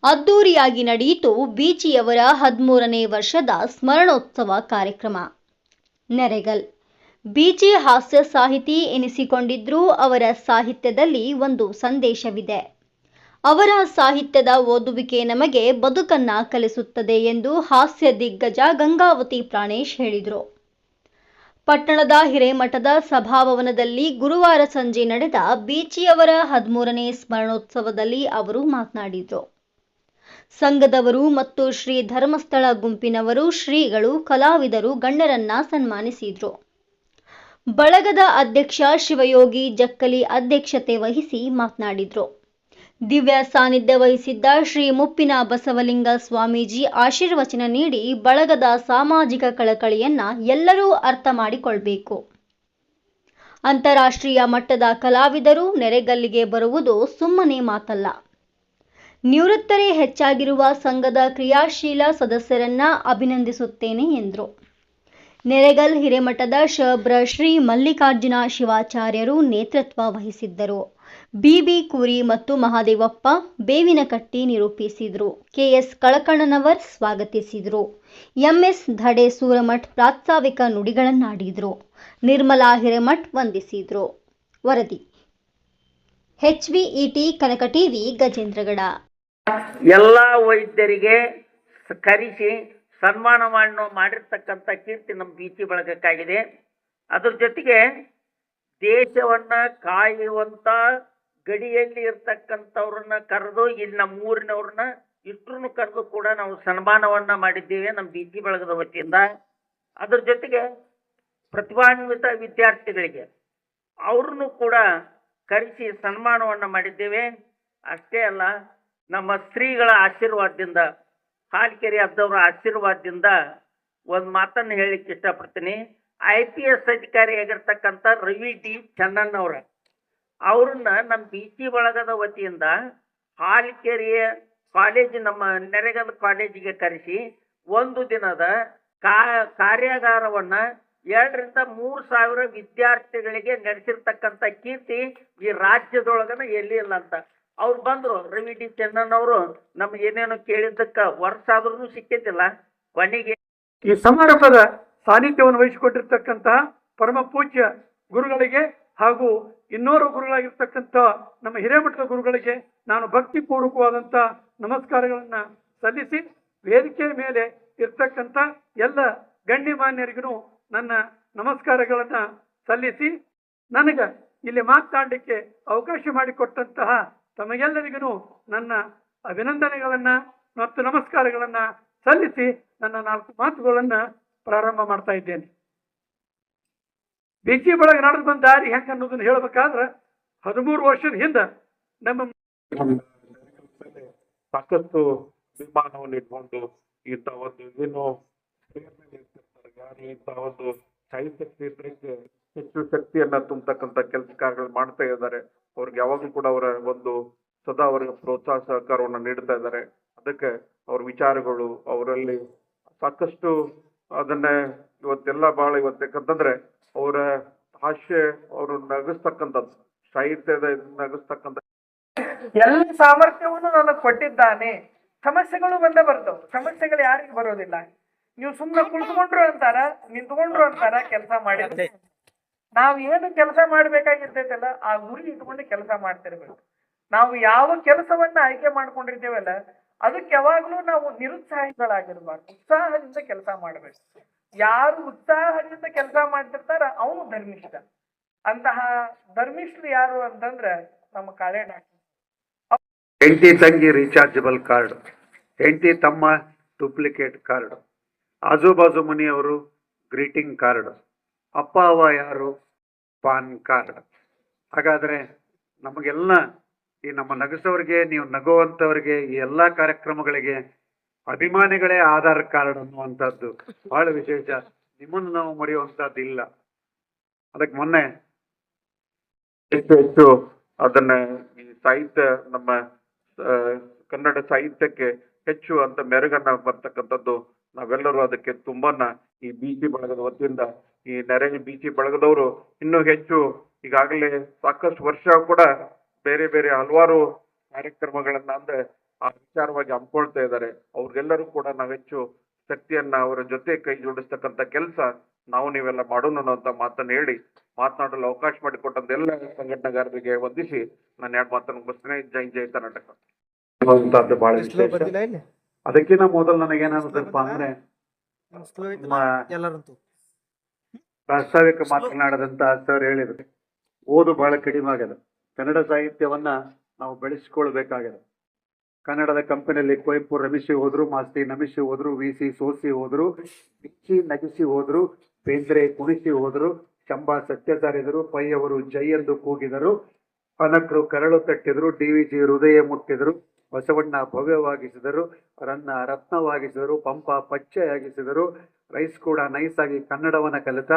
ಅದ್ದೂರಿಯಾಗಿ ನಡೆಯಿತು ಬೀಚಿಯವರ 13ನೇ ವರ್ಷದ ಸ್ಮರಣೋತ್ಸವ ಕಾರ್ಯಕ್ರಮ. ನೆರೆಗಲ್ ಬೀಚಿ ಹಾಸ್ಯ ಸಾಹಿತಿ ಎನಿಸಿಕೊಂಡಿದ್ರೂ ಅವರ ಸಾಹಿತ್ಯದಲ್ಲಿ ಒಂದು ಸಂದೇಶವಿದೆ. ಅವರ ಸಾಹಿತ್ಯದ ಓದುವಿಕೆ ನಮಗೆ ಬದುಕನ್ನ ಕಲಿಸುತ್ತದೆ ಎಂದು ಹಾಸ್ಯ ದಿಗ್ಗಜ ಗಂಗಾವತಿ ಪ್ರಾಣೇಶ್ ಹೇಳಿದರು. ಪಟ್ಟಣದ ಹಿರೇಮಠದ ಸಭಾಭವನದಲ್ಲಿ ಗುರುವಾರ ಸಂಜೆ ನಡೆದ ಬೀಚಿಯವರ 13ನೇ ಸ್ಮರಣೋತ್ಸವದಲ್ಲಿ ಅವರು ಮಾತನಾಡಿದರು. ಸಂಘದವರು ಮತ್ತು ಶ್ರೀ ಧರ್ಮಸ್ಥಳ ಗುಂಪಿನವರು, ಶ್ರೀಗಳು, ಕಲಾವಿದರು, ಗಣ್ಯರನ್ನ ಸನ್ಮಾನಿಸಿದರು. ಬಳಗದ ಅಧ್ಯಕ್ಷ ಶಿವಯೋಗಿ ಜಕ್ಕಲಿ ಅಧ್ಯಕ್ಷತೆ ವಹಿಸಿ ಮಾತನಾಡಿದರು. ದಿವ್ಯ ಸಾನ್ನಿಧ್ಯ ವಹಿಸಿದ್ದ ಶ್ರೀ ಮುಪ್ಪಿನ ಬಸವಲಿಂಗ ಸ್ವಾಮೀಜಿ ಆಶೀರ್ವಚನ ನೀಡಿ ಬಳಗದ ಸಾಮಾಜಿಕ ಕಳಕಳಿಯನ್ನ ಎಲ್ಲರೂ ಅರ್ಥ ಮಾಡಿಕೊಳ್ಬೇಕು. ಅಂತಾರಾಷ್ಟ್ರೀಯ ಮಟ್ಟದ ಕಲಾವಿದರು ನೆರೆಗಲ್ಲಿಗೆ ಬರುವುದು ಸುಮ್ಮನೆ ಮಾತಲ್ಲ. ನಿವೃತ್ತರೇ ಹೆಚ್ಚಾಗಿರುವ ಸಂಘದ ಕ್ರಿಯಾಶೀಲ ಸದಸ್ಯರನ್ನ ಅಭಿನಂದಿಸುತ್ತೇನೆ ಎಂದರು. ನೆರೆಗಲ್ ಹಿರೇಮಠದ ಶಬ್ರ ಶ್ರೀ ಮಲ್ಲಿಕಾರ್ಜುನ ಶಿವಾಚಾರ್ಯರು ನೇತೃತ್ವ ವಹಿಸಿದ್ದರು. ಬಿಬಿ ಕೂರಿ ಮತ್ತು ಮಹಾದೇವಪ್ಪ ಬೇವಿನಕಟ್ಟಿ ನಿರೂಪಿಸಿದರು. ಕೆಎಸ್ ಕಳಕಣ್ಣನವರ್ ಸ್ವಾಗತಿಸಿದರು. ಎಂಎಸ್ ಧಡೆ ಸೂರಮಠ್ ಪ್ರಾಸ್ತಾವಿಕ ನುಡಿಗಳನ್ನಾಡಿದರು. ನಿರ್ಮಲಾ ಹಿರೇಮಠ್ ವಂದಿಸಿದರು. ವರದಿ HVET ಕನಕ ಟಿವಿ ಗಜೇಂದ್ರಗಡ. ಎಲ್ಲ ವೈದ್ಯರಿಗೆ ಕರೆಸಿ ಸನ್ಮಾನ ಮಾಡಿರ್ತಕ್ಕಂಥ ಕೀರ್ತಿ ನಮ್ಮ ಬೀಚಿ ಬಳಗಕ್ಕಾಗಿದೆ. ಅದ್ರ ಜೊತೆಗೆ ದೇಶವನ್ನ ಕಾಯುವಂತ ಗಡಿಯಲ್ಲಿ ಇರ್ತಕ್ಕಂಥವ್ರನ್ನ ಕರೆದು ಇಲ್ಲಿ ನಮ್ಮ ಊರಿನವ್ರನ್ನ ಇಷ್ಟರನ್ನು ಕರೆದು ಕೂಡ ನಾವು ಸನ್ಮಾನವನ್ನ ಮಾಡಿದ್ದೇವೆ ನಮ್ಮ ಬೀಚಿ ಬಳಗದ ವತಿಯಿಂದ. ಅದ್ರ ಜೊತೆಗೆ ಪ್ರತಿಭಾನ್ವಿತ ವಿದ್ಯಾರ್ಥಿಗಳಿಗೆ ಅವ್ರನ್ನು ಕೂಡ ಕರೆಸಿ ಸನ್ಮಾನವನ್ನ ಮಾಡಿದ್ದೇವೆ. ಅಷ್ಟೇ ಅಲ್ಲ, ನಮ್ಮ ಶ್ರೀಗಳ ಆಶೀರ್ವಾದದಿಂದ, ಹಾಲ್ಕೆರೆ ಅದ್ದವರ ಆಶೀರ್ವಾದದಿಂದ ಒಂದು ಮಾತನ್ನು ಹೇಳಲಿಕ್ಕೆ ಇಷ್ಟಪಡ್ತೀನಿ. IPS ಅಧಿಕಾರಿಯಾಗಿರ್ತಕ್ಕಂಥ ರವಿ ಡಿ ಚನ್ನನ್ ಅವ್ರನ್ನ ನಮ್ಮ ಬೀಚಿ ಬಳಗದ ವತಿಯಿಂದ ಹಾಲ್ಕೆರೆಯ ಕಾಲೇಜ್, ನಮ್ಮ ನೆರೆಗಲ್ ಕಾಲೇಜಿಗೆ ಕರೆಸಿ ಒಂದು ದಿನದ ಕಾರ್ಯಾಗಾರವನ್ನ 2,000 ರಿಂದ 3,000 ವಿದ್ಯಾರ್ಥಿಗಳಿಗೆ ನಡೆಸಿರ್ತಕ್ಕಂಥ ಕೀರ್ತಿ ಈ ರಾಜ್ಯದೊಳಗನ ಎಲ್ಲಿ ಇಲ್ಲ ಅಂತ. ಅವ್ರು ಬಂದ್ರು, ರವಿ ಡಿ ಚನ್ನನ್ ಅವರು ನಮ್ಗೆ ಏನೇನು ಕೇಳಿದ್ದಕ್ಕ ವರ್ಷ ಆದ್ರೂ ಸಿಕ್ಕಿದ್ದಿಲ್ಲ. ಕೊನೆಗೆ ಈ ಸಮಾರಂಭದ ಸಾನ್ನಿಧ್ಯವನ್ನು ವಹಿಸಿಕೊಂಡಿರ್ತಕ್ಕಂತಹ ಪರಮ ಪೂಜ್ಯ ಗುರುಗಳಿಗೆ ಹಾಗೂ ಇನ್ನೋರ್ವ ಗುರುಗಳಾಗಿರ್ತಕ್ಕಂಥ ನಮ್ಮ ಹಿರೇಮಠದ ಗುರುಗಳಿಗೆ ನಾನು ಭಕ್ತಿಪೂರ್ವಕವಾದಂಥ ನಮಸ್ಕಾರಗಳನ್ನ ಸಲ್ಲಿಸಿ, ವೇದಿಕೆಯ ಮೇಲೆ ಇರ್ತಕ್ಕಂಥ ಎಲ್ಲ ಗಣ್ಯಮಾನ್ಯರಿಗೂ ನನ್ನ ನಮಸ್ಕಾರಗಳನ್ನ ಸಲ್ಲಿಸಿ, ನನಗೆ ಇಲ್ಲಿ ಮಾತನಾಡಲಿಕ್ಕೆ ಅವಕಾಶ ಮಾಡಿಕೊಟ್ಟಂತಹ ತಮಗೆಲ್ಲರಿಗೂ ನನ್ನ ಅಭಿನಂದನೆಗಳನ್ನ ಮತ್ತು ನಮಸ್ಕಾರಗಳನ್ನ ಸಲ್ಲಿಸಿ ನನ್ನ 4 ಮಾತುಗಳನ್ನ ಪ್ರಾರಂಭ ಮಾಡ್ತಾ ಇದ್ದೇನೆ. ಬೀಚಿ ಬಳಗ ನಡೆದು ಬಂದ ದಾರಿ ಹೆಂಗೆ ಅನ್ನೋದನ್ನ ಹೇಳ್ಬೇಕಾದ್ರೆ 13 ವರ್ಷದ ಹಿಂದೆ ನಮ್ಮ ಸಾಕಷ್ಟು ವಿಮಾನವನ್ನು ಇಟ್ಕೊಂಡು ಇಂಥ ಒಂದು ಏನು ಇಂಥ ಒಂದು ಸಾಹಿತ್ಯ ಕ್ಷೇತ್ರಕ್ಕೆ ಹೆಚ್ಚು ಶಕ್ತಿಯನ್ನ ತುಂಬತಕ್ಕಂಥ ಕೆಲಸ ಕಾರ್ಯಗಳು ಮಾಡ್ತಾ ಇದ್ದಾರೆ. ಅವ್ರಿಗೆ ಯಾವಾಗಲೂ ಕೂಡ ಅವರ ಒಂದು ಸದಾ ಅವರಿಗೆ ಪ್ರೋತ್ಸಾಹ ಸಹಕಾರವನ್ನು ನೀಡ್ತಾ ಇದ್ದಾರೆ. ಅದಕ್ಕೆ ಅವ್ರ ವಿಚಾರಗಳು ಅವರಲ್ಲಿ ಸಾಕಷ್ಟು ಅದನ್ನ ಇವತ್ತೆಲ್ಲ ಬಹಳ ಇವತ್ತಂತಂದ್ರೆ ಅವರ ಹಾಸ್ಯ ಅವರು ನಗಿಸ್ತಕ್ಕಂಥದ್ದು, ಸಾಹಿತ್ಯದ ನಗಿಸ್ತಕ್ಕಂಥ ಎಲ್ಲ ಸಾಮರ್ಥ್ಯವನ್ನು ನನಗೆ ಕೊಟ್ಟಿದ್ದಾನೆ. ಸಮಸ್ಯೆಗಳು ಬಂದೇ ಬರ್ತವೆ. ಸಮಸ್ಯೆಗಳು ಯಾರಿಗೆ ಬರೋದಿಲ್ಲ. ನೀವು ಸುಮ್ಮನೆ ಕುಳಿತುಕೊಂಡ್ರು ಅಂತಾರ, ನಿಂತ್ಕೊಂಡ್ರು ಅಂತಾರ, ಕೆಲಸ ಮಾಡಿದ್ರೆ ನಾವು ಏನು ಕೆಲಸ ಮಾಡ್ಬೇಕಾಗಿರ್ತೈತಲ್ಲ ಆ ಗುರಿ ಇಟ್ಕೊಂಡು ಕೆಲಸ ಮಾಡ್ತಿರ್ಬೇಕು. ನಾವು ಯಾವ ಕೆಲಸವನ್ನ ಆಯ್ಕೆ ಮಾಡ್ಕೊಂಡಿರ್ತೇವಲ್ಲ ಅದಕ್ಕೆ ಯಾವಾಗ್ಲೂ ನಾವು ನಿರುತ್ಸಾಹಿಗಳಾಗಿರ್ಬಾರ್ದು. ಉತ್ಸಾಹದಿಂದ ಕೆಲಸ ಮಾಡ್ಬೇಕು. ಯಾರು ಉತ್ಸಾಹದಿಂದ ಕೆಲಸ ಮಾಡ್ತಿರ್ತಾರ ಅವನು ಧರ್ಮಿಷ್ಠ. ಅಂತಹ ಧರ್ಮಿಷ್ಠರು ಯಾರು ಅಂತಂದ್ರೆ ನಮ್ಮ ಕಾಳೆ ಡಾಕ್ಟರ್. ಹೆಂಡತಿ ತಂಗಿ ರೀಚಾರ್ಜಬಲ್ ಕಾರ್ಡ್, ಹೆಂಡತಿ ತಮ್ಮ ಡೂಪ್ಲಿಕೇಟ್ ಕಾರ್ಡ್, ಆಜುಬಾಜು ಮನೆಯವರು ಗ್ರೀಟಿಂಗ್ ಕಾರ್ಡ್, ಅಪ್ಪ ಅವ್ವ ಯಾರು ಪಾನ್ ಕಾರ್ಡ್. ಹಾಗಾದ್ರೆ ನಮಗೆಲ್ಲ ಈ ನಮ್ಮ ನಗಸೋರಿಗೆ, ನೀವು ನಗುವಂಥವ್ರಿಗೆ, ಈ ಎಲ್ಲ ಕಾರ್ಯಕ್ರಮಗಳಿಗೆ ಅಭಿಮಾನಿಗಳೇ ಆಧಾರ್ ಕಾರ್ಡ್ ಅನ್ನುವಂಥದ್ದು ಬಹಳ ವಿಶೇಷ. ನಿಮ್ಮನ್ನು ನಾವು ಮರೆಯುವಂಥದ್ದು ಇಲ್ಲ. ಅದಕ್ಕೆ ಮೊನ್ನೆ ಹೆಚ್ಚು ಅದನ್ನ ಈ ಸಾಹಿತ್ಯ, ನಮ್ಮ ಕನ್ನಡ ಸಾಹಿತ್ಯಕ್ಕೆ ಹೆಚ್ಚು ಅಂತ ಮೆರುಗನ್ನ ಬರ್ತಕ್ಕಂಥದ್ದು ನಾವೆಲ್ಲರೂ ಅದಕ್ಕೆ ತುಂಬಾನ ಈ ಬೀಚಿ ಬಳಗದ ವತಿಯಿಂದ, ಈ ನೆರೆಗಲ್ ಬೀಚಿ ಬಳಗದವರು ಇನ್ನೂ ಹೆಚ್ಚು ಈಗಾಗಲೇ ಸಾಕಷ್ಟು ವರ್ಷ ಕೂಡ ಬೇರೆ ಬೇರೆ ಹಲವಾರು ಕಾರ್ಯಕ್ರಮಗಳನ್ನ ಅಂದ್ರೆ ಆ ವಿಚಾರವಾಗಿ ಹಮ್ಮಿಕೊಳ್ತಾ ಇದ್ದಾರೆ. ಅವ್ರಿಗೆಲ್ಲರೂ ಕೂಡ ನಾವು ಹೆಚ್ಚು ಶಕ್ತಿಯನ್ನ ಅವರ ಜೊತೆ ಕೈ ಜೋಡಿಸ್ತಕ್ಕಂಥ ಕೆಲಸ ನಾವು ನೀವೆಲ್ಲ ಮಾಡೋಣ ಅನ್ನುವಂತ ಮಾತನ್ನ ಹೇಳಿ ಮಾತನಾಡಲು ಅವಕಾಶ ಮಾಡಿಕೊಟ್ಟಂತ ಎಲ್ಲ ಸಂಘಟನೆಗಾರರಿಗೆ ವಂದಿಸಿ ನಾನು 2 ಮಾತನ್ನು ಮುಗಿಸ್ತೇನೆ. ಜೈ ಜೈ ಕರ್ನಾಟಕ. ಬಹಳ ವಿಶೇಷ. ಅದಕ್ಕಿಂತ ಮೊದಲು ನನಗೇನನ್ಸುತ್ತಪ್ಪ ಅಂದ್ರೆ ಪ್ರಾಸ್ತಾವಿಕ ಮಾತನಾಡದಂತ ಸರ್ ಹೇಳಿದ್ರು, ಓದು ಬಹಳ ಕಡಿಮೆ ಆಗ್ಯದ. ಕನ್ನಡ ಸಾಹಿತ್ಯವನ್ನ ನಾವು ಬೆಳೆಸಿಕೊಳ್ಬೇಕಾಗ್ಯದ. ಕನ್ನಡದ ಕಂಪನಿಯಲ್ಲಿ ಕುವೆಂಪು ರಮಿಸಿ ಹೋದ್ರು, ಮಾಸ್ತಿ ನಮಿಸಿ ಹೋದ್ರು, ವಿ.ಸಿ. ಸೋಸಿ ಹೋದ್ರು, ಬಿಚ್ಚಿ ನಗಿಸಿ ಹೋದ್ರು, ಬೇಂದ್ರೆ ಕುಣಿಸಿ ಹೋದ್ರು, ಚಂಬಾ ಸತ್ಯ ಸಾರಿದರು, ಪೈ ಅವರು ಜೈ ಎಂದು ಕೂಗಿದರು, ಅನಕರು ಕರಳು ತಟ್ಟಿದ್ರು, ಡಿ.ವಿ.ಜಿ. ಹೃದಯ ಮುಟ್ಟಿದರು, ಬಸವಣ್ಣ ಭವ್ಯವಾಗಿಸಿದರು, ರನ್ನ ರತ್ನವಾಗಿಸಿದರು, ಪಂಪ ಪಚ್ಚೆಯಾಗಿಸಿದರು, ರೈಸ್ ಕೂಡ ನೈಸಾಗಿ ಕನ್ನಡವನ್ನ ಕಲಿತ.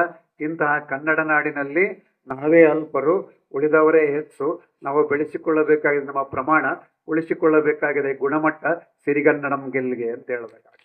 ಇಂತಹ ಕನ್ನಡ ನಾಡಿನಲ್ಲಿ ನಾವೇ ಅಲ್ಪರು, ಉಳಿದವರೇ ಹೆಚ್ಚು. ನಾವು ಬೆಳೆಸಿಕೊಳ್ಳಬೇಕಾಗಿದೆ ನಮ್ಮ ಪ್ರಮಾಣ, ಉಳಿಸಿಕೊಳ್ಳಬೇಕಾಗಿದೆ ಗುಣಮಟ್ಟ. ಸಿರಿಗನ್ನಡಂ ಗೆಲ್ಲಿಗೆ ಅಂತ ಹೇಳಬೇಕಾಗಿದೆ.